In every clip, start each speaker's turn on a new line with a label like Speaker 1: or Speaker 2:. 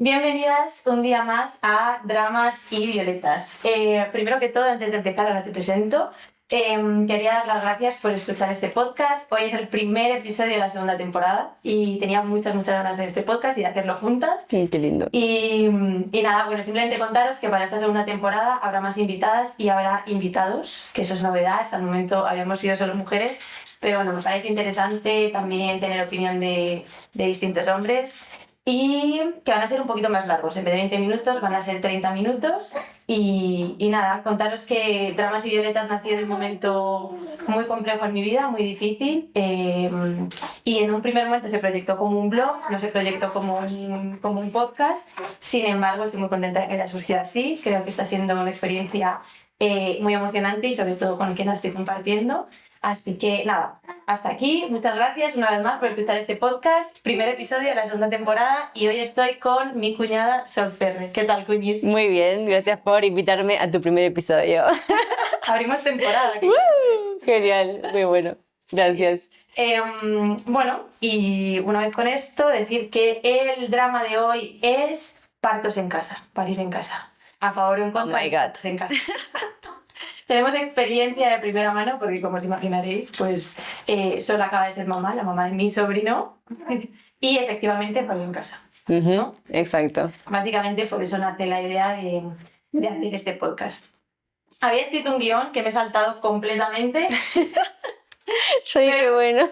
Speaker 1: Bienvenidas un día más a Dramas y Violetas. Primero que todo, antes de empezar, ahora te presento. Quería dar las gracias por escuchar este podcast. Hoy es el primer episodio de la segunda temporada y tenía muchas ganas de hacer este podcast y de hacerlo juntas.
Speaker 2: Sí, qué lindo.
Speaker 1: Y nada, bueno, simplemente contaros que para esta segunda temporada habrá más invitadas y habrá invitados, que eso es novedad. Hasta el momento habíamos sido solo mujeres, pero bueno, me parece interesante también tener opinión de distintos hombres. Y que van a ser un poquito más largos, en vez de 20 minutos van a ser 30 minutos. Y nada, contaros que Dramas y Violetas nació de un momento muy complejo en mi vida, muy difícil. Y en un primer momento se proyectó como un blog, no se proyectó como un podcast. Sin embargo, estoy muy contenta de que haya surgido así. Creo que está siendo una experiencia muy emocionante y sobre todo con quien la estoy compartiendo. Así que nada, hasta aquí. Muchas gracias una vez más por escuchar este podcast. Primer episodio de la segunda temporada y hoy estoy con mi cuñada Sol Ferrer. ¿Qué tal, cuñis?
Speaker 2: Muy bien, gracias por invitarme a tu primer episodio.
Speaker 1: Abrimos temporada.
Speaker 2: Genial, muy bueno. Gracias.
Speaker 1: Bueno, y una vez con esto, decir que el drama de hoy es partos en casa, parir en casa. A favor o en contra.
Speaker 2: Oh my God.
Speaker 1: Partos en casa. Tenemos experiencia de primera mano porque, como os imaginaréis, pues Sol acaba de ser mamá, la mamá de mi sobrino, y efectivamente parió en casa. ¿No?
Speaker 2: Exacto.
Speaker 1: Básicamente por eso nace la idea de hacer este podcast. Había escrito un guión que me he saltado completamente.
Speaker 2: Yo dije, bueno,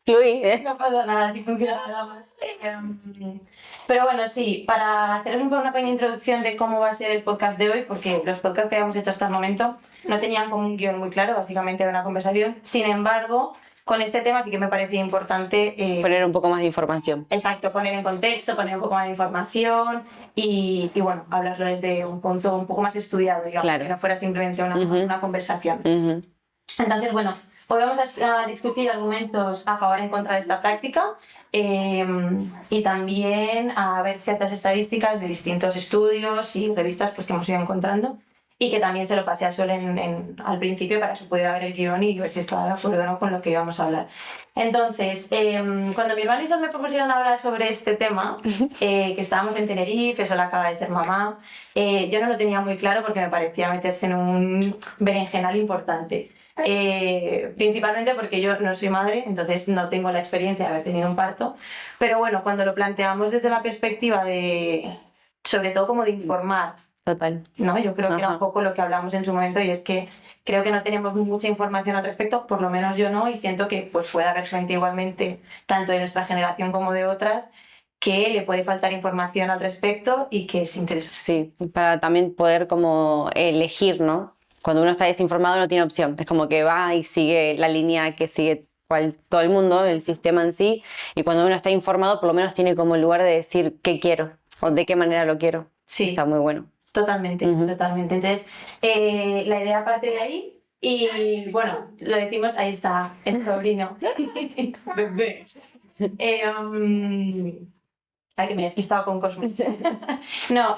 Speaker 2: fluí,
Speaker 1: No pasa nada, así funciona nada más. Pero bueno, sí, para haceros una pequeña introducción de cómo va a ser el podcast de hoy, porque los podcasts que habíamos hecho hasta el momento no tenían como un guión muy claro, básicamente era una conversación. Sin embargo, con este tema sí que me parecía importante
Speaker 2: poner un poco más de información.
Speaker 1: Exacto, poner en contexto, poner un poco más de información y bueno, hablarlo desde un punto un poco más estudiado, digamos,
Speaker 2: Claro.
Speaker 1: que no fuera simplemente una conversación. Entonces, bueno, hoy vamos a discutir argumentos a favor y en contra de esta práctica y también a ver ciertas estadísticas de distintos estudios y revistas pues, que hemos ido encontrando y que también se lo pasé a Sol al principio para que pudiera ver el guión y ver si estaba de acuerdo o no con lo que íbamos a hablar. Entonces, cuando mi hermano y Sol me propusieron hablar sobre este tema, que estábamos en Tenerife, Sol acaba de ser mamá, yo no lo tenía muy claro porque me parecía meterse en un berenjenal importante. Principalmente porque yo no soy madre, entonces no tengo la experiencia de haber tenido un parto, pero bueno, cuando lo planteamos desde la perspectiva de, sobre todo como de informar,
Speaker 2: Total.
Speaker 1: ¿no? Yo creo que era un poco lo que hablamos en su momento y es que creo que no tenemos mucha información al respecto, por lo menos yo no, y siento que pues puede haber gente igualmente, tanto de nuestra generación como de otras, que le puede faltar información al respecto y que se interesa.
Speaker 2: Sí, para también poder como elegir, ¿no? Cuando uno está desinformado no tiene opción, es como que va y sigue la línea que sigue todo el mundo, el sistema en sí, y cuando uno está informado por lo menos tiene como el lugar de decir qué quiero o de qué manera lo quiero.
Speaker 1: Sí.
Speaker 2: Está muy bueno.
Speaker 1: Totalmente, totalmente. Entonces, la idea parte de ahí y bueno, lo decimos, ahí está el sobrino. Bebé. Ay, que me he despistado con Cosmos. No,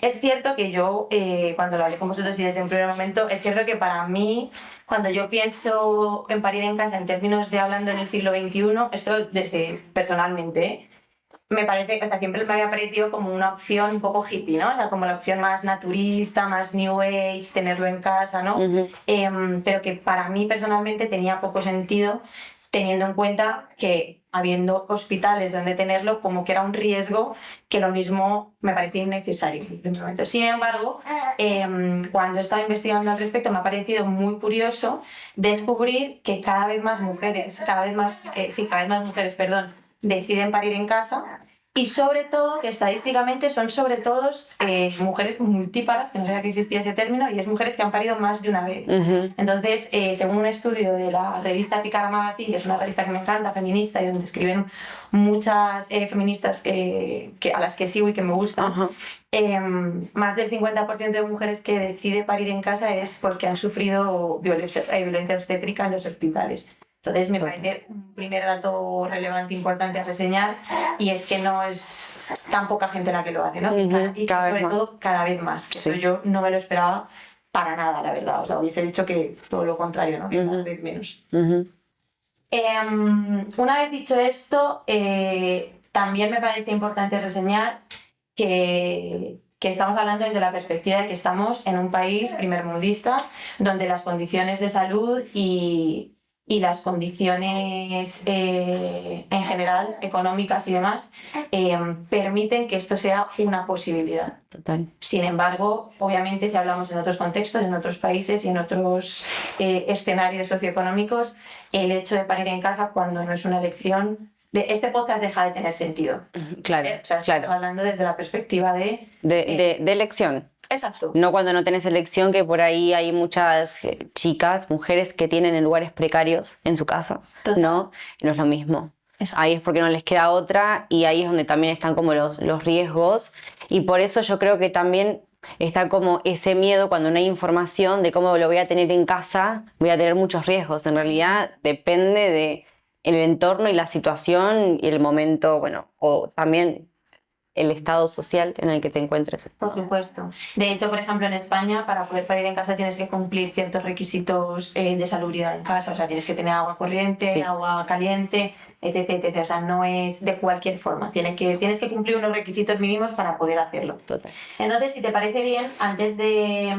Speaker 1: es cierto que yo, cuando lo hablé con vosotros y desde un primer momento, es cierto que para mí, cuando yo pienso en parir en casa en términos de hablando en el siglo XXI, esto desde personalmente, me parece que hasta siempre me había parecido como una opción un poco hippie, ¿no? O sea, como la opción más naturista, más new age, tenerlo en casa, ¿no? Pero que para mí personalmente tenía poco sentido teniendo en cuenta que habiendo hospitales donde tenerlo, como que era un riesgo que lo mismo me parecía innecesario en primer momento. Sin embargo, cuando he estado investigando al respecto me ha parecido muy curioso descubrir que cada vez más mujeres, deciden parir en casa y sobre todo que estadísticamente son sobre todo mujeres multíparas, que no sabía que existía ese término, y es mujeres que han parido más de una vez. Entonces, según un estudio de la revista Picara Magazine, que es una revista que me encanta, feminista, y donde escriben muchas feministas a las que sigo y que me gustan, más del 50% de mujeres que decide parir en casa es porque han sufrido violencia obstétrica en los hospitales. Entonces me parece un primer dato relevante, importante a reseñar, y es que no es tan poca gente la que lo hace, ¿no? Y sobre todo cada vez más. Que eso yo no me lo esperaba para nada, la verdad. O sea, hubiese dicho que todo lo contrario, ¿no? Que cada vez menos. Una vez dicho esto, también me parece importante reseñar que estamos hablando desde la perspectiva de que estamos en un país primermundista donde las condiciones de salud y las condiciones en general, económicas y demás, permiten que esto sea una posibilidad.
Speaker 2: Total.
Speaker 1: Sin embargo, obviamente, si hablamos en otros contextos, en otros países y en otros escenarios socioeconómicos, el hecho de parir en casa cuando no es una elección, este podcast deja de tener sentido.
Speaker 2: Claro,
Speaker 1: O sea, estamos hablando desde la perspectiva de
Speaker 2: elección.
Speaker 1: Exacto.
Speaker 2: No cuando no tenés elección, que por ahí hay muchas chicas, mujeres que tienen en lugares precarios en su casa,
Speaker 1: Total.
Speaker 2: ¿no? No es lo mismo.
Speaker 1: Exacto.
Speaker 2: Ahí es porque no les queda otra y ahí es donde también están como los riesgos y por eso yo creo que también está como ese miedo cuando no hay información de cómo lo voy a tener en casa, voy a tener muchos riesgos. En realidad depende de el entorno y la situación y el momento, bueno, o también el estado social en el que te encuentres.
Speaker 1: Por supuesto. De hecho, por ejemplo, en España, para poder parir en casa tienes que cumplir ciertos requisitos de salubridad en casa. O sea, tienes que tener agua corriente,
Speaker 2: Sí.
Speaker 1: agua caliente, etc, etc. O sea, no es de cualquier forma. Tienes que cumplir unos requisitos mínimos para poder hacerlo.
Speaker 2: Total.
Speaker 1: Entonces, si te parece bien, antes de...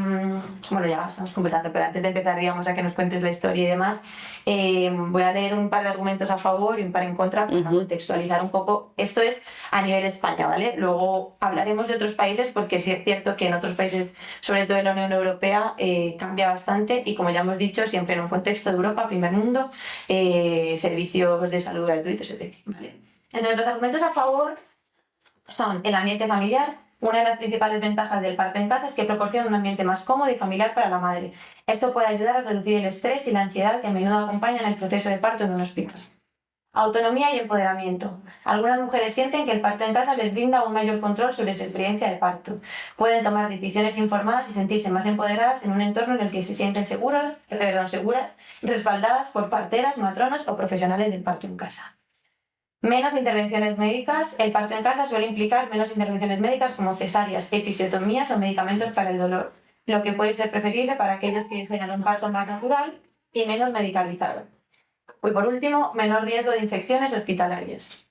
Speaker 1: bueno, ya estamos completando, pero antes de empezar, digamos, a que nos cuentes la historia y demás, voy a leer un par de argumentos a favor y un par en contra para contextualizar un poco. Esto es a nivel España, ¿vale? Luego hablaremos de otros países porque sí es cierto que en otros países, sobre todo en la Unión Europea, cambia bastante y como ya hemos dicho, siempre en un contexto de Europa, primer mundo, servicios de salud gratuitos, etc. ¿Vale? Entonces, los argumentos a favor son el ambiente familiar. Una de las principales ventajas del parto en casa es que proporciona un ambiente más cómodo y familiar para la madre. Esto puede ayudar a reducir el estrés y la ansiedad que a menudo acompañan el proceso de parto en un hospital. Autonomía y empoderamiento. Algunas mujeres sienten que el parto en casa les brinda un mayor control sobre su experiencia de parto. Pueden tomar decisiones informadas y sentirse más empoderadas en un entorno en el que se sienten seguras, respaldadas por parteras, matronas o profesionales del parto en casa. Menos intervenciones médicas. El parto en casa suele implicar menos intervenciones médicas como cesáreas, episiotomías o medicamentos para el dolor, lo que puede ser preferible para aquellos que desean un parto más natural y menos medicalizado. Y por último, menor riesgo de infecciones hospitalarias.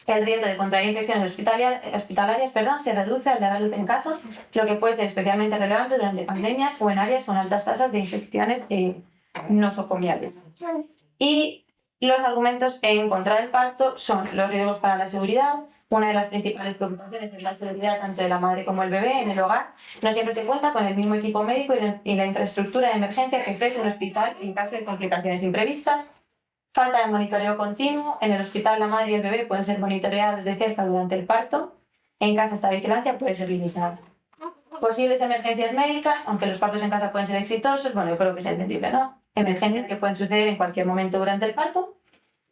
Speaker 1: El riesgo de contraer infecciones hospitalarias se reduce al dar a luz en casa, lo que puede ser especialmente relevante durante pandemias o en áreas con altas tasas de infecciones nosocomiales. Y los argumentos en contra del parto son los riesgos para la seguridad. Una de las principales preocupaciones es la seguridad tanto de la madre como el bebé en el hogar. No siempre se cuenta con el mismo equipo médico y la infraestructura de emergencia que ofrece un hospital en caso de complicaciones imprevistas. Falta de monitoreo continuo. En el hospital la madre y el bebé pueden ser monitoreados de cerca durante el parto. En casa esta vigilancia puede ser limitada. Posibles emergencias médicas, aunque los partos en casa pueden ser exitosos, bueno, yo creo que es entendible, ¿no? Emergencias que pueden suceder en cualquier momento durante el parto.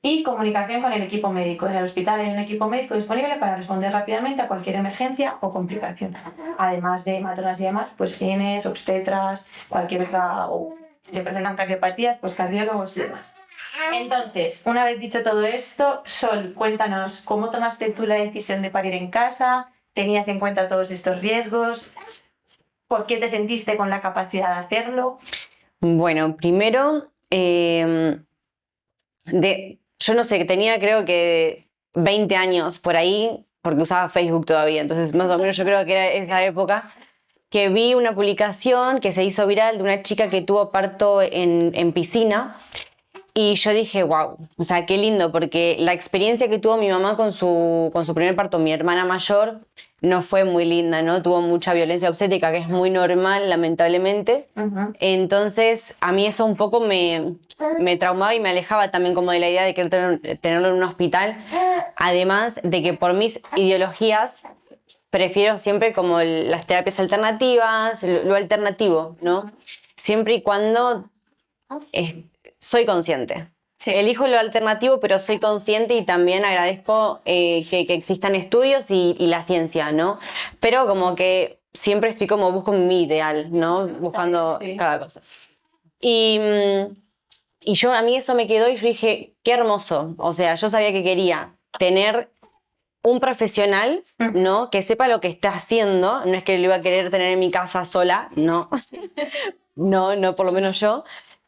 Speaker 1: Y comunicación con el equipo médico. En el hospital hay un equipo médico disponible para responder rápidamente a cualquier emergencia o complicación. Además de matronas y demás, pues gines, obstetras, cualquier otra, o si se presentan cardiopatías, pues cardiólogos y demás. Entonces, una vez dicho todo esto, Sol, cuéntanos, ¿cómo tomaste tú la decisión de parir en casa? ¿Tenías en cuenta todos estos riesgos? ¿Por qué te sentiste con la capacidad de hacerlo?
Speaker 2: Bueno, primero, yo no sé, tenía creo que 20 años por ahí, porque usaba Facebook todavía, entonces más o menos yo creo que era en esa época, que vi una publicación que se hizo viral de una chica que tuvo parto en piscina. Y yo dije, wow, o sea, qué lindo, porque la experiencia que tuvo mi mamá con su primer parto, mi hermana mayor, no fue muy linda, ¿no? Tuvo mucha violencia obstétrica, que es muy normal, lamentablemente. Entonces, a mí eso un poco me traumaba y me alejaba también como de la idea de querer tenerlo en un hospital. Además de que por mis ideologías prefiero siempre como las terapias alternativas, lo alternativo, ¿no? Siempre y cuando soy consciente. Sí. Elijo lo alternativo, pero soy consciente y también agradezco que existan estudios y la ciencia, ¿no? Pero como que siempre estoy como busco mi ideal, ¿no? Buscando cada cosa. Y a mí eso me quedó y yo dije, qué hermoso. O sea, yo sabía que quería tener un profesional, ¿no? Que sepa lo que está haciendo. No es que lo iba a querer tener en mi casa sola, no. No, por lo menos yo.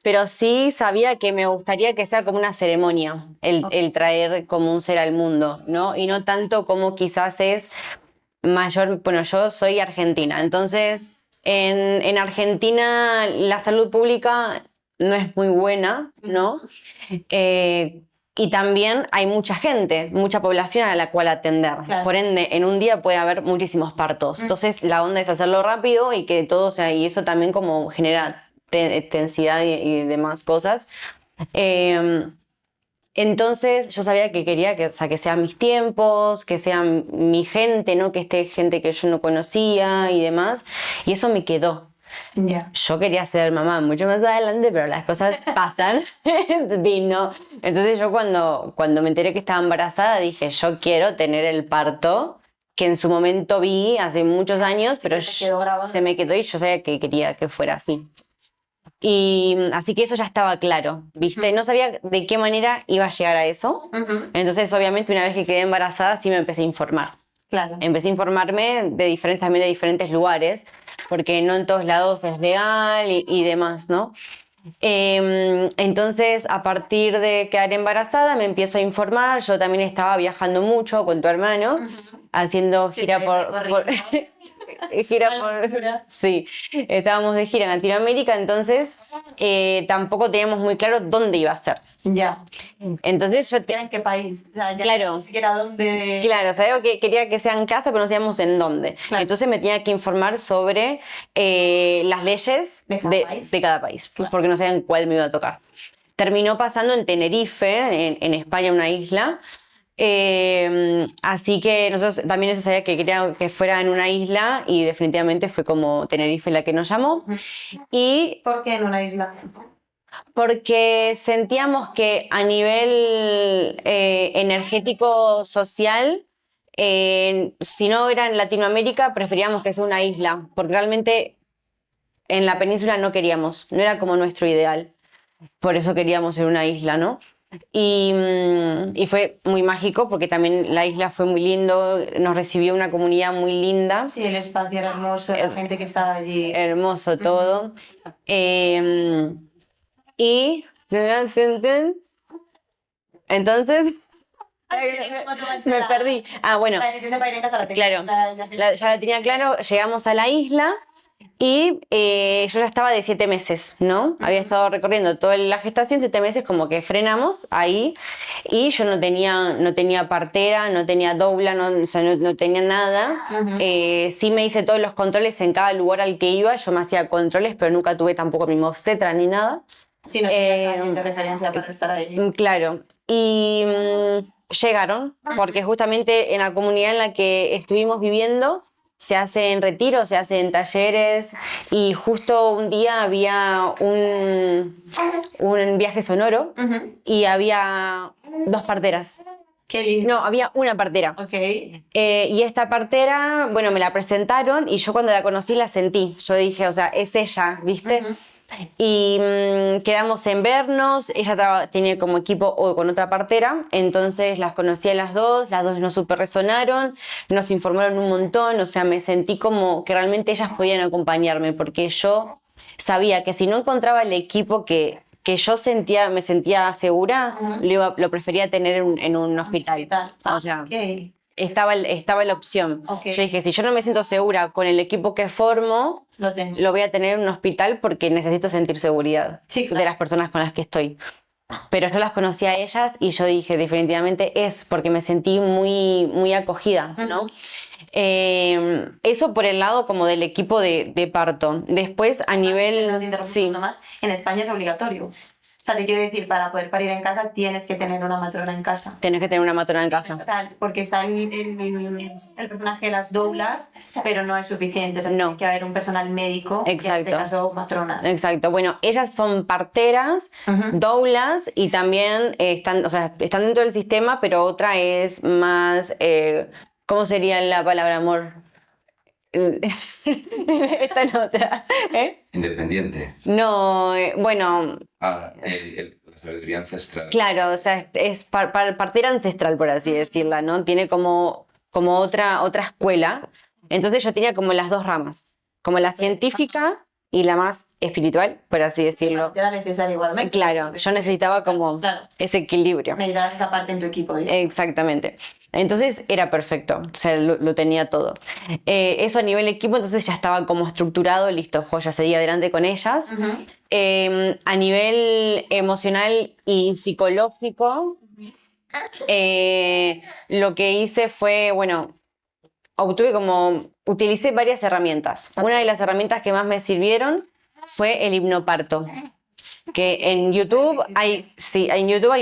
Speaker 2: pero sí sabía que me gustaría que sea como una ceremonia, el traer como un ser al mundo, ¿no? Y no tanto como quizás es mayor, bueno, yo soy argentina, entonces en Argentina la salud pública no es muy buena, ¿no? Eh, y también hay mucha gente, mucha población a la cual atender.
Speaker 1: Claro.
Speaker 2: Por ende, en un día puede haber muchísimos partos. Entonces, la onda es hacerlo rápido y que todo sea, y eso también como genera tensidad y demás cosas. Eh, entonces yo sabía que quería que, o sea, que sean mis tiempos, que sean mi gente, ¿no? Que esté gente que yo no conocía y demás. Y eso me quedó.
Speaker 1: Ya.
Speaker 2: Yo quería ser mamá mucho más adelante, pero las cosas pasan. Vino. Entonces yo cuando me enteré que estaba embarazada dije, yo quiero tener el parto que en su momento vi hace muchos años, pero
Speaker 1: Se quedó grabado.
Speaker 2: se me quedó y yo sabía que quería que fuera así. Y así que eso ya estaba claro, ¿viste? No sabía de qué manera iba a llegar a eso. Entonces, obviamente, una vez que quedé embarazada, sí me empecé a informar.
Speaker 1: Claro.
Speaker 2: Empecé a informarme también de diferentes lugares, porque no en todos lados es legal y demás, ¿no? Entonces, a partir de quedar embarazada, me empiezo a informar. Yo también estaba viajando mucho con tu hermano, haciendo gira gira por... Sí, estábamos de gira en Latinoamérica, entonces tampoco teníamos muy claro dónde iba a ser.
Speaker 1: Ya.
Speaker 2: Entonces yo...
Speaker 1: ¿En qué país? O sea, ya
Speaker 2: Claro.
Speaker 1: ni siquiera dónde...
Speaker 2: Claro, sabía que quería que sea en casa, pero no sabíamos en dónde.
Speaker 1: Claro.
Speaker 2: Entonces me tenía que informar sobre las leyes
Speaker 1: de cada país.
Speaker 2: Claro. Porque no sabían cuál me iba a tocar. Terminó pasando en Tenerife, en España, una isla. Así que nosotros también eso sabía que quería que fuera en una isla y definitivamente fue como Tenerife la que nos llamó. Y
Speaker 1: ¿Por qué en una isla?
Speaker 2: porque sentíamos que a nivel energético social, si no era en Latinoamérica, preferíamos que sea una isla, porque realmente en la península no queríamos, no era como nuestro ideal. Por eso queríamos en una isla, ¿no? Y fue muy mágico porque también la isla fue muy lindo, nos recibió una comunidad muy linda.
Speaker 1: Sí, el espacio era hermoso, la gente que estaba allí.
Speaker 2: Hermoso todo. Y entonces me perdí. Ah, bueno,
Speaker 1: La decisión para ir en casa la tenía.
Speaker 2: claro, ya la tenía claro. Llegamos a la isla y yo ya estaba de 7 meses, ¿no? Había estado recorriendo toda la gestación, 7 meses, como que frenamos ahí y yo no tenía partera, no tenía doula, o sea, no tenía nada. Sí me hice todos los controles en cada lugar al que iba, yo me hacía controles, pero nunca tuve tampoco mi obstetra ni nada.
Speaker 1: Sí, no tenía alguien de referencia para estar ahí.
Speaker 2: Claro. Y llegaron, porque justamente en la comunidad en la que estuvimos viviendo se hacen retiros, se hacen talleres y justo un día había un viaje sonoro y había 2 parteras.
Speaker 1: Qué lindo.
Speaker 2: No, había una partera.
Speaker 1: Ok.
Speaker 2: Y esta partera, bueno, me la presentaron y yo cuando la conocí la sentí. Yo dije, o sea, es ella, ¿viste? Y quedamos en vernos, ella tenía como equipo o con otra partera, entonces las conocí a las dos nos súper resonaron, nos informaron un montón, o sea, me sentí como que realmente ellas podían acompañarme, porque yo sabía que si no encontraba el equipo que yo me sentía segura, lo prefería tener en un hospital. O sea,
Speaker 1: Okay.
Speaker 2: estaba la opción.
Speaker 1: Okay.
Speaker 2: Yo dije, si yo no me siento segura con el equipo que formo, lo voy a tener en un hospital porque necesito sentir seguridad de las personas con las que estoy. Pero yo las conocí a ellas y yo dije, definitivamente es porque me sentí muy, muy acogida, ¿no? Eso por el lado como del equipo de parto. Después a nivel...
Speaker 1: Sí. Más, en España es obligatorio. O sea, te quiero decir, para poder parir en casa tienes que tener una matrona en casa.
Speaker 2: Tienes que tener una matrona en casa.
Speaker 1: O sea, porque está el personaje de las doulas, pero no es suficiente. O sea,
Speaker 2: No.
Speaker 1: tiene que haber un personal médico,
Speaker 2: Exacto.
Speaker 1: en este caso matronas.
Speaker 2: Exacto. Bueno, ellas son parteras, doulas y también están dentro del sistema, pero otra es más... ¿cómo sería la palabra amor? Esta en otra.
Speaker 3: Independiente.
Speaker 2: No, bueno...
Speaker 3: La sabiduría ancestral.
Speaker 2: Claro, o sea, es partera ancestral, por así decirla, ¿no? Tiene como otra escuela. Entonces yo tenía como las 2 ramas, como la científica y la más espiritual, por así decirlo.
Speaker 1: Era necesario igualmente.
Speaker 2: Claro, yo necesitaba como
Speaker 1: Claro.
Speaker 2: ese equilibrio.
Speaker 1: Necesitabas esa parte en tu equipo. ¿Eh?
Speaker 2: Exactamente. Entonces era perfecto, o sea, lo tenía todo. Eso a nivel equipo, entonces ya estaba como estructurado, listo, ya seguía adelante con ellas. A nivel emocional y psicológico, lo que hice fue, bueno, utilicé varias herramientas. Una de las herramientas que más me sirvieron fue el hipnoparto. Que en YouTube hay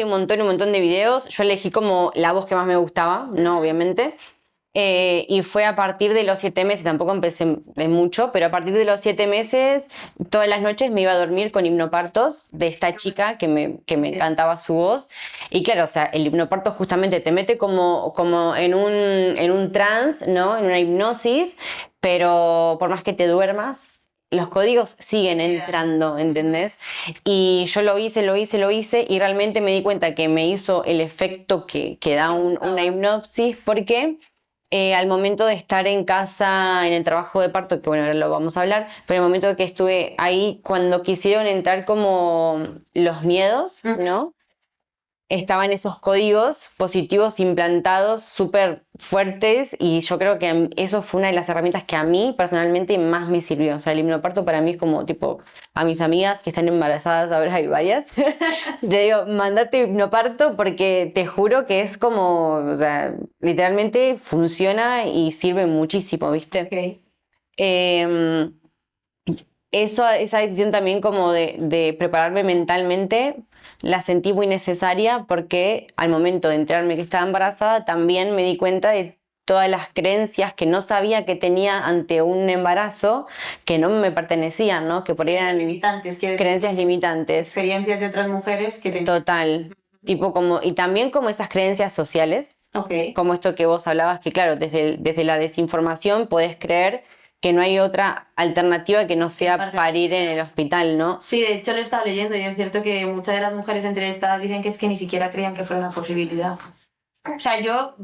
Speaker 2: un montón de videos. Yo elegí como la voz que más me gustaba, ¿no? Obviamente. Y fue a partir de los 7 meses, tampoco empecé de mucho, pero a partir de los 7 meses, todas las noches me iba a dormir con hipnopartos de esta chica que me encantaba su voz. Y claro, o sea, el hipnoparto justamente te mete como en un trance, ¿no? En una hipnosis, pero por más que te duermas, los códigos siguen entrando, ¿entendés? Y yo lo hice y realmente me di cuenta que me hizo el efecto que da una hipnosis, porque al momento de estar en casa, en el trabajo de parto, que bueno, ahora lo vamos a hablar, pero el momento que estuve ahí, cuando quisieron entrar como los miedos, ¿no? Estaban esos códigos positivos implantados súper fuertes, y yo creo que eso fue una de las herramientas que a mí personalmente más me sirvió. O sea, el hipnoparto para mí es como tipo, a mis amigas que están embarazadas, ahora hay varias, le digo, mandate hipnoparto porque te juro que es como, o sea, literalmente funciona y sirve muchísimo, ¿viste?
Speaker 1: Okay.
Speaker 2: Esa decisión también como de prepararme mentalmente la sentí muy necesaria, porque al momento de enterarme que estaba embarazada también me di cuenta de todas las creencias que no sabía que tenía ante un embarazo, que no me pertenecían, ¿no? Que por ahí eran
Speaker 1: limitantes,
Speaker 2: creencias limitantes.
Speaker 1: Experiencias de otras mujeres que te...
Speaker 2: Total. Tipo como, y también como esas creencias sociales, como esto que vos hablabas, que claro, desde la desinformación podés creer que no hay otra alternativa que no sea parir en el hospital, ¿no?
Speaker 1: Sí, de hecho lo he estado leyendo y es cierto que muchas de las mujeres entrevistadas dicen que es que ni siquiera creían que fuera una posibilidad. O sea, yo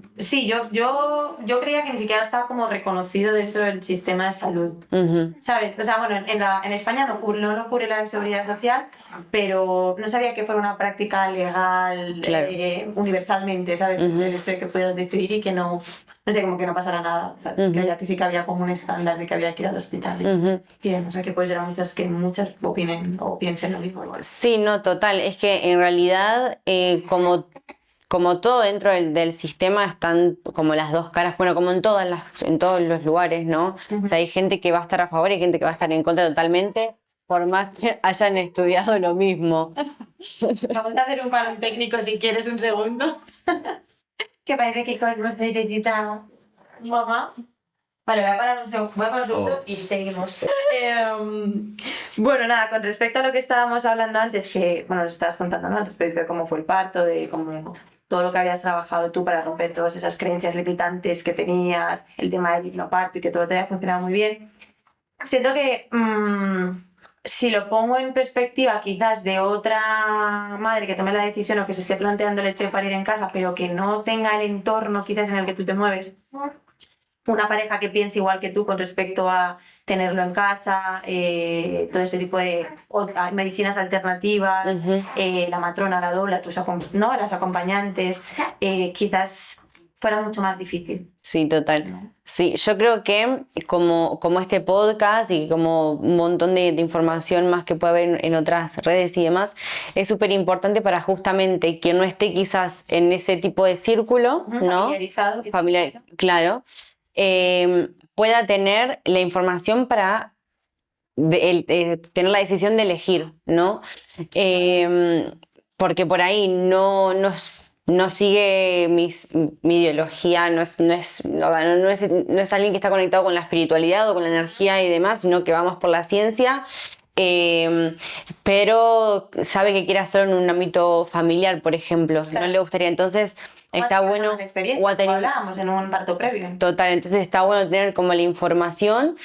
Speaker 1: creía que ni siquiera estaba como reconocido dentro del sistema de salud, ¿sabes? O sea, bueno, en España no lo cubre la Seguridad Social, pero no sabía que fuera una práctica legal,
Speaker 2: claro,
Speaker 1: universalmente, ¿sabes? El hecho de que pudieras decidir y que no sé, como que no pasara nada, que sí que había como un estándar de que había que ir al hospital. Y o sea, que pues eran muchas opinen o piensen lo mismo. Igual.
Speaker 2: Sí, no, total, es que en realidad como todo dentro del sistema están como las dos caras, bueno, como en todos los lugares, ¿no? O sea, hay gente que va a estar a favor y gente que va a estar en contra totalmente, por más que hayan estudiado lo mismo.
Speaker 1: Vamos a hacer un parón técnico si quieres un segundo. Que parece que Cosmos necesita mamá. Vale, voy a parar un segundo y seguimos. Bueno, nada, con respecto a lo que estábamos hablando antes, que, bueno, nos estabas contando, ¿no? Respecto de cómo fue el parto, de cómo todo lo que habías trabajado tú para romper todas esas creencias limitantes que tenías, el tema del hipnoparto y que todo te haya funcionado muy bien. Siento que si lo pongo en perspectiva quizás de otra madre que tome la decisión o que se esté planteando el hecho de parir en casa, pero que no tenga el entorno quizás en el que tú te mueves, una pareja que piense igual que tú con respecto a tenerlo en casa, todo este tipo de medicinas alternativas, la matrona, la doula, las acompañantes, quizás fuera mucho más difícil.
Speaker 2: Sí, total. Sí, yo creo que como este podcast y como un montón de información más que puede haber en otras redes y demás, es súper importante para justamente quien no esté quizás en ese tipo de círculo, ¿no? Familiar, claro. Pueda tener la información para tener la decisión de elegir, ¿no? Porque por ahí no sigue mi ideología, no es alguien que está conectado con la espiritualidad o con la energía y demás, sino que vamos por la ciencia. Pero sabe que quiere hacerlo en un ámbito familiar, por ejemplo, claro. No le gustaría. Entonces, está bueno,
Speaker 1: o hablábamos en un parto previo.
Speaker 2: Total, entonces está bueno tener como la información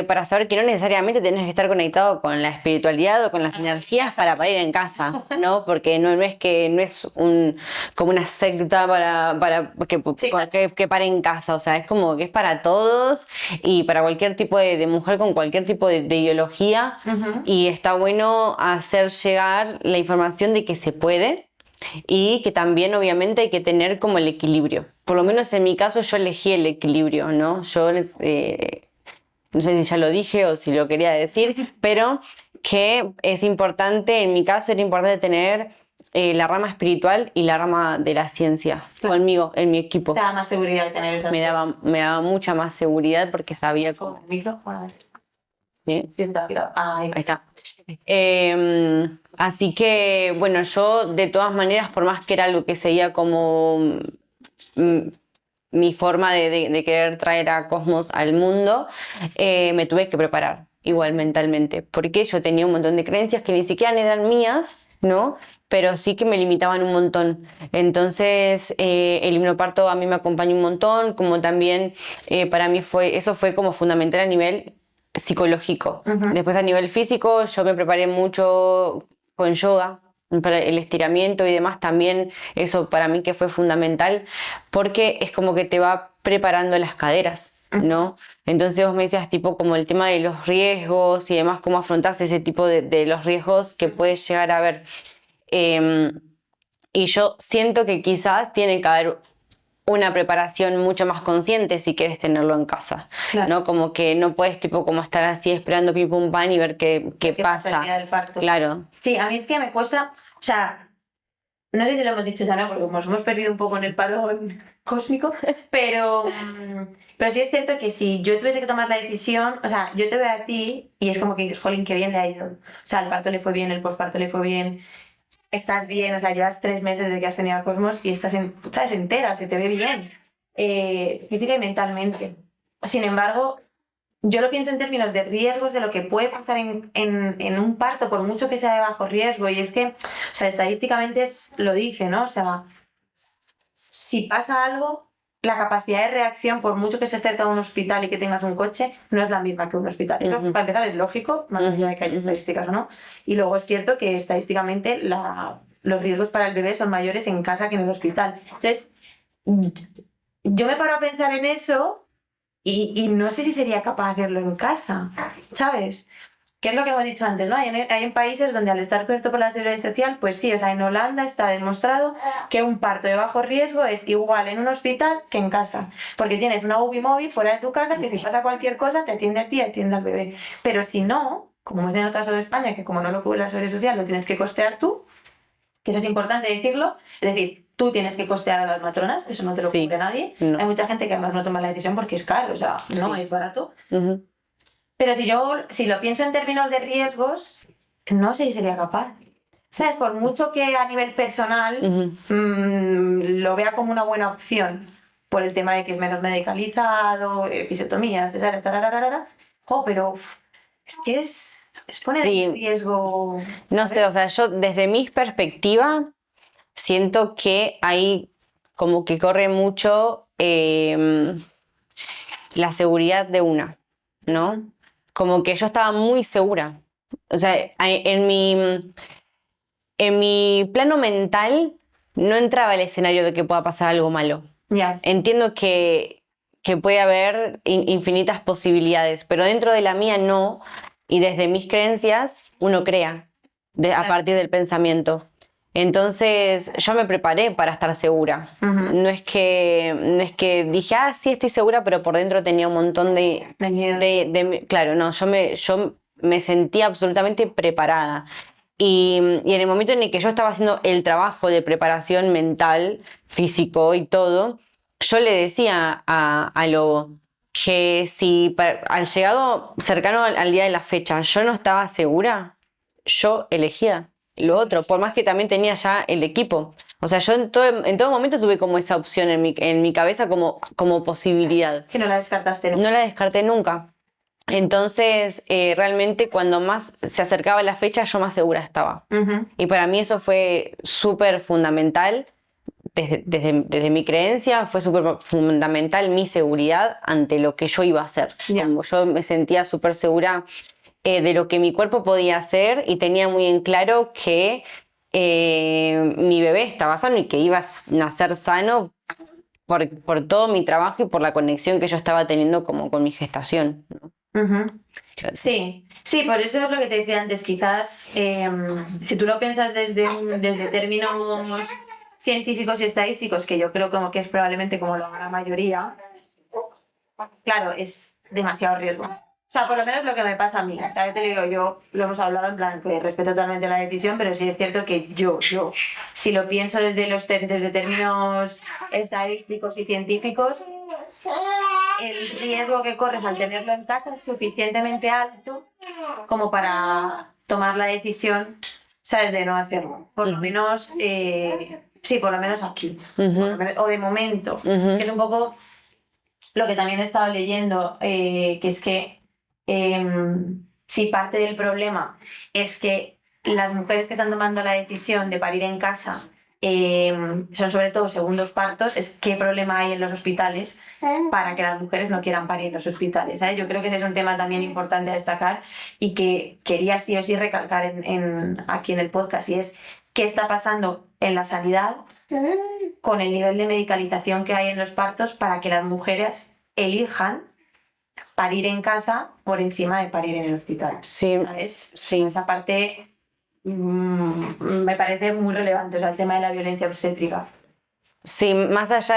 Speaker 2: para saber que no necesariamente tenés que estar conectado con la espiritualidad o con las energías para parir en casa, ¿no? Porque no es como una secta para que pare en casa, o sea, es como que es para todos y para cualquier tipo de mujer con cualquier tipo de ideología, y está bueno hacer llegar la información de que se puede. Y que también obviamente hay que tener como el equilibrio. Por lo menos en mi caso yo elegí el equilibrio, ¿no? Yo no sé si ya lo dije o si lo quería decir, pero que es importante, en mi caso era importante tener la rama espiritual y la rama de la ciencia conmigo, en mi equipo.
Speaker 1: Te da más seguridad tener esas
Speaker 2: me daba mucha más seguridad porque sabía
Speaker 1: cómo. ¿El micro? Bueno,
Speaker 2: ¿sí?
Speaker 1: Ahí
Speaker 2: Está. Así que, bueno, yo de todas maneras, por más que era algo que seguía como mi forma de querer traer a Cosmos al mundo, me tuve que preparar igual mentalmente, porque yo tenía un montón de creencias que ni siquiera eran mías, ¿no? Pero sí que me limitaban un montón. Entonces, el hipnoparto a mí me acompañó un montón, como también para mí eso fue como fundamental a nivel psicológico. Después a nivel físico yo me preparé mucho con yoga para el estiramiento y demás, también eso para mí que fue fundamental porque es como que te va preparando las caderas, ¿no? Entonces vos me decías tipo como el tema de los riesgos y demás, cómo afrontás ese tipo de los riesgos que puedes llegar a haber. Y yo siento que quizás tiene que haber una preparación mucho más consciente si quieres tenerlo en casa,
Speaker 1: claro.
Speaker 2: ¿no? Como que no puedes tipo como estar así esperando pim pum pan y ver qué pasa.
Speaker 1: Del parto.
Speaker 2: Claro.
Speaker 1: Sí, a mí es que me cuesta, o sea, no sé si lo hemos dicho ya, ¿no? Porque nos hemos perdido un poco en el parón cósmico, pero sí es cierto que si yo tuviese que tomar la decisión, o sea, yo te veo a ti y es como que dices, jolín, qué bien le ha ido. O sea, el parto le fue bien, el posparto le fue bien. Estás bien, o sea, llevas 3 meses desde que has tenido a Cosmos y estás entera, se te ve bien, física y mentalmente. Sin embargo, yo lo pienso en términos de riesgos de lo que puede pasar en un parto, por mucho que sea de bajo riesgo, y es que, o sea, estadísticamente lo dice, ¿no? O sea, si pasa algo, la capacidad de reacción, por mucho que estés cerca de un hospital y que tengas un coche, no es la misma que un hospital. Eso, para empezar, es lógico, más allá de que haya estadísticas o no. Y luego es cierto que estadísticamente los riesgos para el bebé son mayores en casa que en el hospital. Entonces, yo me paro a pensar en eso y no sé si sería capaz de hacerlo en casa, ¿sabes? ¿Qué es lo que hemos dicho antes, ¿no? Hay en países donde al estar cubierto por la seguridad social, pues sí, o sea, en Holanda está demostrado que un parto de bajo riesgo es igual en un hospital que en casa, porque tienes una UBI móvil fuera de tu casa que si pasa cualquier cosa te atiende a ti y atiende al bebé. Pero si no, como es en el caso de España, que como no lo cubre la seguridad social, lo tienes que costear tú, que eso es importante decirlo, es decir, tú tienes que costear a las matronas, eso no te lo cubre nadie. No. Hay mucha gente que además no toma la decisión porque es caro, o sea, no es barato. Pero si lo pienso en términos de riesgos, no sé si sería capaz. ¿Sabes? Por mucho que a nivel personal lo vea como una buena opción, por el tema de que es menos medicalizado, episiotomía, etc. Pero es que es poner en riesgo. ¿Sabes?
Speaker 2: No sé, o sea, yo desde mi perspectiva siento que hay como que corre mucho la seguridad de una, ¿no? Como que yo estaba muy segura. O sea, en mi plano mental no entraba el escenario de que pueda pasar algo malo.
Speaker 1: Yeah.
Speaker 2: Entiendo que puede haber infinitas posibilidades, pero dentro de la mía no, y desde mis creencias uno crea a partir del pensamiento. Entonces yo me preparé para estar segura. No es que dije, sí, estoy segura, pero por dentro tenía un montón de miedo. Claro, no, yo me sentía absolutamente preparada. Y en el momento en el que yo estaba haciendo el trabajo de preparación mental, físico y todo, yo le decía a Lobo que si al llegado cercano al día de la fecha yo no estaba segura, yo elegía lo otro, por más que también tenía ya el equipo. O sea, yo en todo momento tuve como esa opción en mi cabeza como posibilidad.
Speaker 1: Si no la descartaste nunca.
Speaker 2: No la descarté nunca. Entonces, realmente cuando más se acercaba la fecha, yo más segura estaba. Y para mí eso fue súper fundamental desde mi creencia fue súper fundamental mi seguridad ante lo que yo iba a hacer.
Speaker 1: Ya.
Speaker 2: Como yo me sentía súper segura de lo que mi cuerpo podía hacer y tenía muy en claro que mi bebé estaba sano y que iba a nacer sano por todo mi trabajo y por la conexión que yo estaba teniendo como con mi gestación, ¿no?
Speaker 1: Sí, sí, por eso es lo que te decía antes, quizás si tú lo piensas desde términos científicos y estadísticos, que yo creo como que es probablemente como la mayoría, claro, es demasiado riesgo. O sea, por lo menos lo que me pasa a mí. También te digo, yo lo hemos hablado en plan, pues respeto totalmente la decisión, pero sí es cierto que yo, si lo pienso desde términos estadísticos y científicos, el riesgo que corres al tenerlo en casa es suficientemente alto como para tomar la decisión, ¿sabes?, de no hacerlo. Por lo menos, sí, por lo menos aquí. Por lo menos- o de momento, que es un poco lo que también he estado leyendo, que es que si parte del problema es que las mujeres que están tomando la decisión de parir en casa son sobre todo segundos partos, es qué problema hay en los hospitales para que las mujeres no quieran parir en los hospitales, ¿sabes? Yo creo que ese es un tema también importante a destacar y que quería sí o sí recalcar aquí en el podcast, y es qué está pasando en la sanidad con el nivel de medicalización que hay en los partos para que las mujeres elijan parir en casa por encima de parir en el hospital.
Speaker 2: Sí,
Speaker 1: ¿Sabes?
Speaker 2: sí.
Speaker 1: Esa parte me parece muy relevante, o sea, el tema de la violencia obstétrica.
Speaker 2: Sí, más allá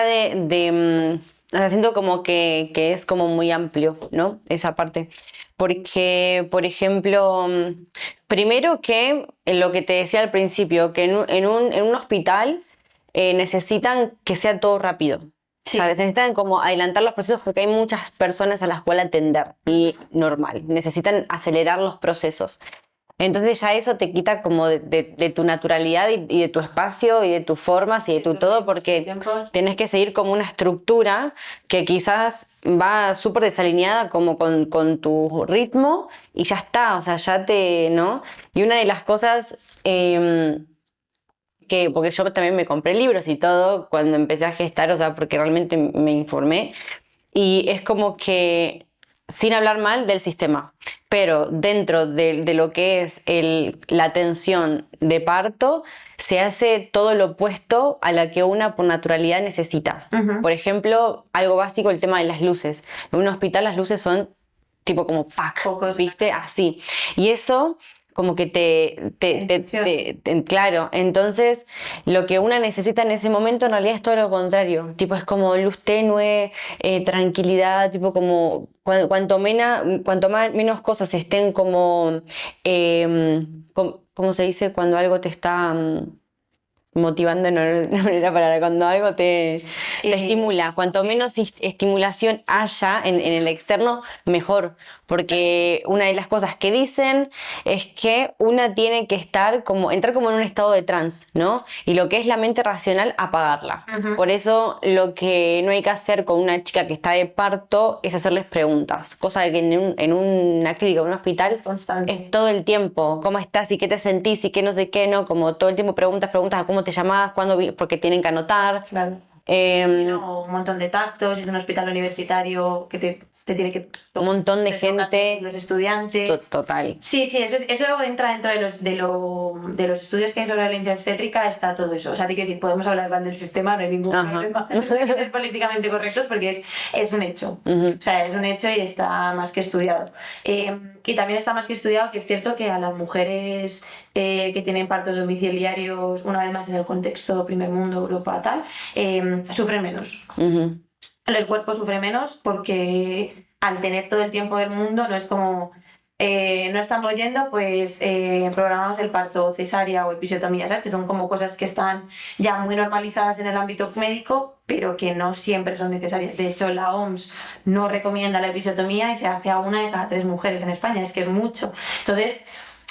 Speaker 2: o sea, siento como que es como muy amplio, ¿no? Esa parte. Porque, por ejemplo, primero que lo que te decía al principio, que en un hospital necesitan que sea todo rápido.
Speaker 1: Sí.
Speaker 2: O sea, necesitan como adelantar los procesos porque hay muchas personas a las cuales atender y normal. Necesitan acelerar los procesos. Entonces ya eso te quita como de tu naturalidad y de tu espacio y de tus formas y de tu todo, porque tenés que seguir como una estructura que quizás va súper desalineada como con tu ritmo y ya está, o sea, ¿no? Y una de las cosas porque yo también me compré libros y todo cuando empecé a gestar, o sea, porque realmente me informé, y es como que, sin hablar mal del sistema, pero dentro de lo que es la atención de parto, se hace todo lo opuesto a la que una por naturalidad necesita. Por ejemplo, algo básico, el tema de las luces. En un hospital las luces son tipo como ¡pac!
Speaker 1: Focos.
Speaker 2: ¿Viste? Así. Y eso como que claro, entonces lo que una necesita en ese momento en realidad es todo lo contrario, tipo es como luz tenue, tranquilidad, tipo como cuanto menos cosas estén como, ¿cómo se dice? Cuando algo te está motivando, no era palabra, cuando algo te estimula, cuanto menos estimulación haya en el externo, mejor, porque una de las cosas que dicen es que una tiene que entrar como en un estado de trance, ¿no? Y lo que es la mente racional, apagarla. Por eso lo que no hay que hacer con una chica que está de parto es hacerles preguntas, cosa de que en una clínica, en un hospital, es todo el tiempo, ¿cómo estás? ¿Y qué te sentís? ¿Y qué no sé qué? ¿No? Como todo el tiempo preguntas, ¿cómo te llamabas? ¿Cuándo? Porque tienen que anotar.
Speaker 1: Claro. O un montón de tactos, es un hospital universitario que te tiene que...
Speaker 2: Un montón de
Speaker 1: te tocan
Speaker 2: gente.
Speaker 1: los estudiantes.
Speaker 2: Total.
Speaker 1: Sí, eso entra dentro de los estudios que hay sobre la violencia obstétrica, está todo eso. O sea, te quiero decir, podemos hablar mal del sistema, no hay ningún problema. Es políticamente correcto porque es un hecho. O sea, es un hecho y está más que estudiado. Y también está más que estudiado que es cierto que a las mujeres que tienen partos domiciliarios, una vez más en el contexto primer mundo, Europa, tal, sufren menos. El cuerpo sufre menos porque al tener todo el tiempo del mundo no es como no estamos yendo, pues programamos el parto cesárea o episiotomía, ¿sabes? Que son como cosas que están ya muy normalizadas en el ámbito médico, pero que no siempre son necesarias. De hecho, la OMS no recomienda la episiotomía y se hace a 1 de cada 3 mujeres en España, es que es mucho. Entonces,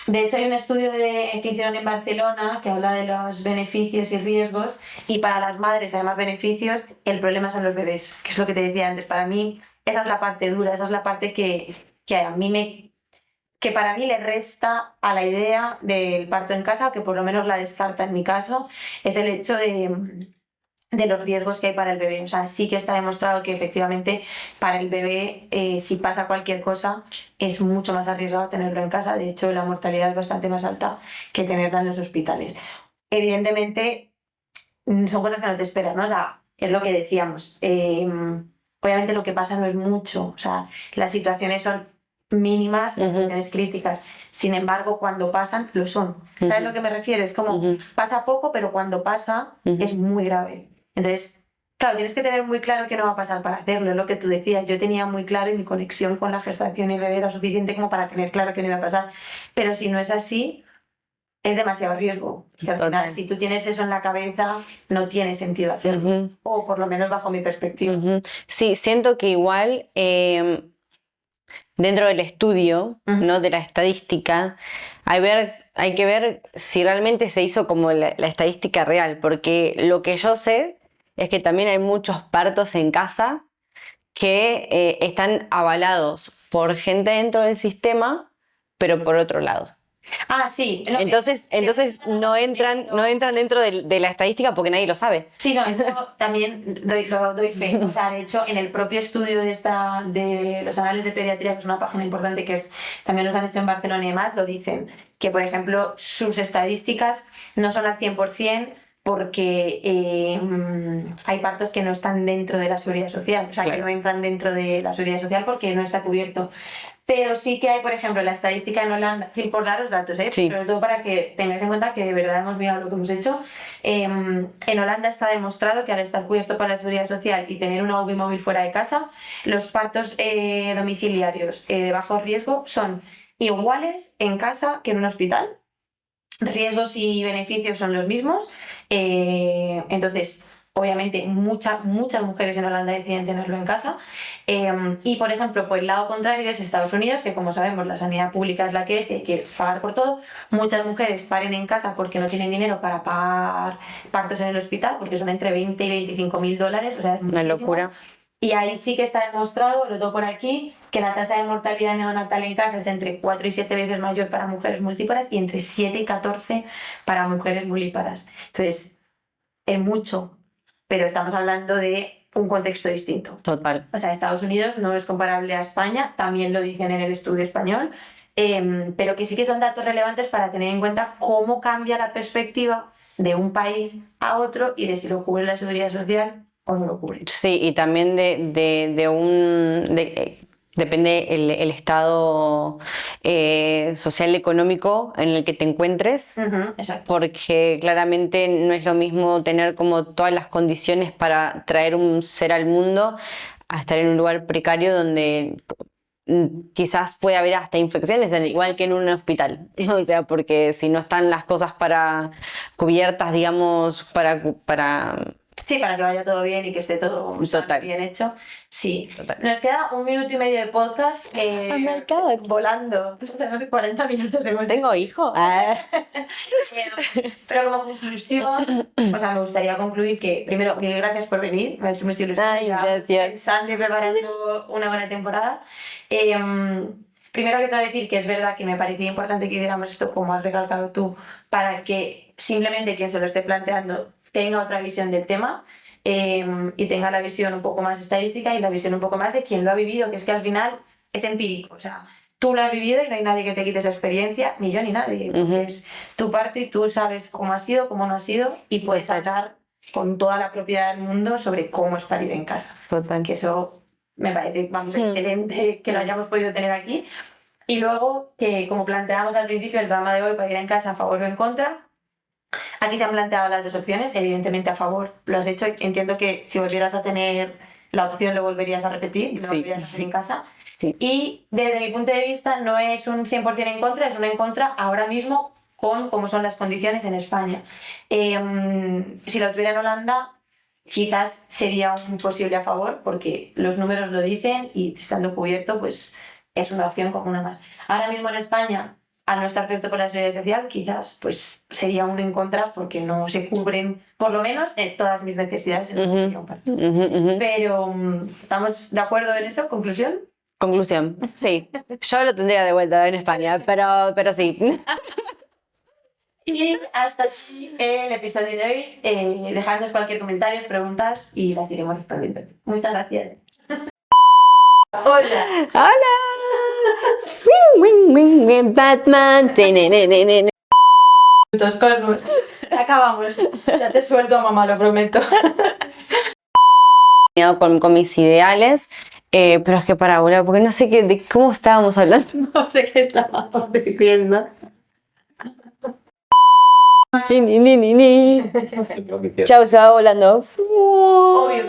Speaker 1: de hecho, hay un estudio que hicieron en Barcelona que habla de los beneficios y riesgos, y para las madres hay más beneficios, el problema son los bebés, que es lo que te decía antes. Para mí, esa es la parte dura, esa es la parte que para mí le resta a la idea del parto en casa, o que por lo menos la descarta en mi caso, es el hecho de los riesgos que hay para el bebé. O sea, sí que está demostrado que efectivamente para el bebé, si pasa cualquier cosa, es mucho más arriesgado tenerlo en casa. De hecho, la mortalidad es bastante más alta que tenerla en los hospitales. Evidentemente, son cosas que no te esperas, ¿no? O sea, es lo que decíamos. Obviamente lo que pasa no es mucho. O sea, las situaciones son mínimas, las situaciones críticas. Sin embargo, cuando pasan, lo son. ¿Sabes lo que me refiero? Es como, pasa poco, pero cuando pasa, es muy grave. Entonces, claro, tienes que tener muy claro qué no va a pasar para hacerlo, es lo que tú decías. Yo tenía muy claro y mi conexión con la gestación y el bebé era suficiente como para tener claro qué no iba a pasar. Pero si no es así, es demasiado riesgo. Y al final, si tú tienes eso en la cabeza, no tiene sentido hacerlo. O por lo menos bajo mi perspectiva.
Speaker 2: Sí, siento que igual dentro del estudio, ¿no? De la estadística, hay que ver si realmente se hizo como la estadística real, porque lo que yo sé es que también hay muchos partos en casa que están avalados por gente dentro del sistema, pero por otro lado.
Speaker 1: Ah, sí.
Speaker 2: Entonces no entran dentro de la estadística porque nadie lo sabe.
Speaker 1: Sí, no, eso también lo doy fe. O sea, de hecho, en el propio estudio de los anales de pediatría, que es una página importante que también los han hecho en Barcelona y demás, lo dicen, que por ejemplo sus estadísticas no son al 100% porque hay partos que no están dentro de la seguridad social, o sea, que no entran dentro de la seguridad social porque no está cubierto. Pero sí que hay, por ejemplo, la estadística en Holanda, sí, por daros datos, sobre todo para que tengáis en cuenta que de verdad hemos mirado lo que hemos hecho. En Holanda está demostrado que al estar cubierto para la seguridad social y tener una UBI móvil fuera de casa, los partos domiciliarios de bajo riesgo son iguales en casa que en un hospital. Riesgos y beneficios son los mismos. Entonces, obviamente, muchas mujeres en Holanda deciden tenerlo en casa. Y, por ejemplo, por el lado contrario es Estados Unidos, que como sabemos la sanidad pública es la que es y hay que pagar por todo. Muchas mujeres paren en casa porque no tienen dinero para pagar partos en el hospital, porque son entre 20 y 25 mil dólares, o sea, es
Speaker 2: Una
Speaker 1: muchísimo.
Speaker 2: locura.
Speaker 1: Y ahí sí que está demostrado, lo tengo por aquí, que la tasa de mortalidad neonatal en casa es entre 4 y 7 veces mayor para mujeres multíparas y entre 7 y 14 para mujeres mulíparas. Entonces, es mucho, pero estamos hablando de un contexto distinto.
Speaker 2: Total.
Speaker 1: O sea, Estados Unidos no es comparable a España, también lo dicen en el estudio español, pero que sí que son datos relevantes para tener en cuenta cómo cambia la perspectiva de un país a otro y de si lo cubre la seguridad social o no lo cubre.
Speaker 2: Sí, y también depende el estado social económico en el que te encuentres,
Speaker 1: Exacto.
Speaker 2: porque claramente no es lo mismo tener como todas las condiciones para traer un ser al mundo a estar en un lugar precario donde quizás puede haber hasta infecciones, igual que en un hospital. O sea, porque si no están las cosas para cubiertas, digamos,
Speaker 1: Sí, para que vaya todo bien y que esté todo bien hecho. Sí.
Speaker 2: Total.
Speaker 1: Nos queda 1 minuto y medio de podcast.
Speaker 2: Oh my God.
Speaker 1: Volando. Tenemos 40 minutos.
Speaker 2: ¿Tengo hijo?
Speaker 1: Pero como conclusión, o sea, me gustaría concluir que, primero, mil gracias por venir. Me ha hecho mucha ilusión.
Speaker 2: Ay, gracias.
Speaker 1: Pensando y preparando una buena temporada. Primero que todo decir que es verdad que me parecía importante que hiciéramos esto, como has recalcado tú, para que simplemente quien se lo esté planteando tenga otra visión del tema y tenga la visión un poco más estadística y la visión un poco más de quien lo ha vivido, que es que al final es empírico. O sea, tú lo has vivido y no hay nadie que te quite esa experiencia, ni yo ni nadie, porque es tu parto y tú sabes cómo ha sido, cómo no ha sido y puedes hablar con toda la propiedad del mundo sobre cómo es parir en casa.
Speaker 2: Total.
Speaker 1: Que eso me parece excelente que lo hayamos podido tener aquí. Y luego, que como planteamos al principio, el programa de hoy, parir en casa, a favor o en contra. Aquí se han planteado las dos opciones, evidentemente a favor lo has hecho. Entiendo que si volvieras a tener la opción lo volverías a repetir, lo volverías a hacer en casa.
Speaker 2: Sí.
Speaker 1: Y desde mi punto de vista no es un 100% en contra, es un en contra ahora mismo con cómo son las condiciones en España. Si lo tuviera en Holanda, quizás sería un posible a favor, porque los números lo dicen y estando cubierto, pues es una opción como una más. Ahora mismo en España, al no estar cubierto por la seguridad social, quizás pues sería un en contra porque no se cubren, por lo menos, todas mis necesidades en un parto. Pero, ¿estamos de acuerdo en eso? ¿Conclusión?
Speaker 2: Conclusión, sí. Yo lo tendría de vuelta en España, pero sí.
Speaker 1: Y hasta aquí el episodio de hoy. Dejadnos cualquier comentario, preguntas y las iremos respondiendo. Muchas gracias. Hola.
Speaker 2: ¡Hola! Wing, wing, wing, wing, Batman. Tenenenenen.
Speaker 1: Putos cosmos. Acabamos. Ya te suelto, mamá, lo prometo.
Speaker 2: Con mis ideales, pero es que para ahora, porque no sé de cómo estábamos hablando.
Speaker 1: No sé qué estábamos diciendo.
Speaker 2: Ni, ni, ni, ni, ni. Chao, se va volando.
Speaker 1: Obvio.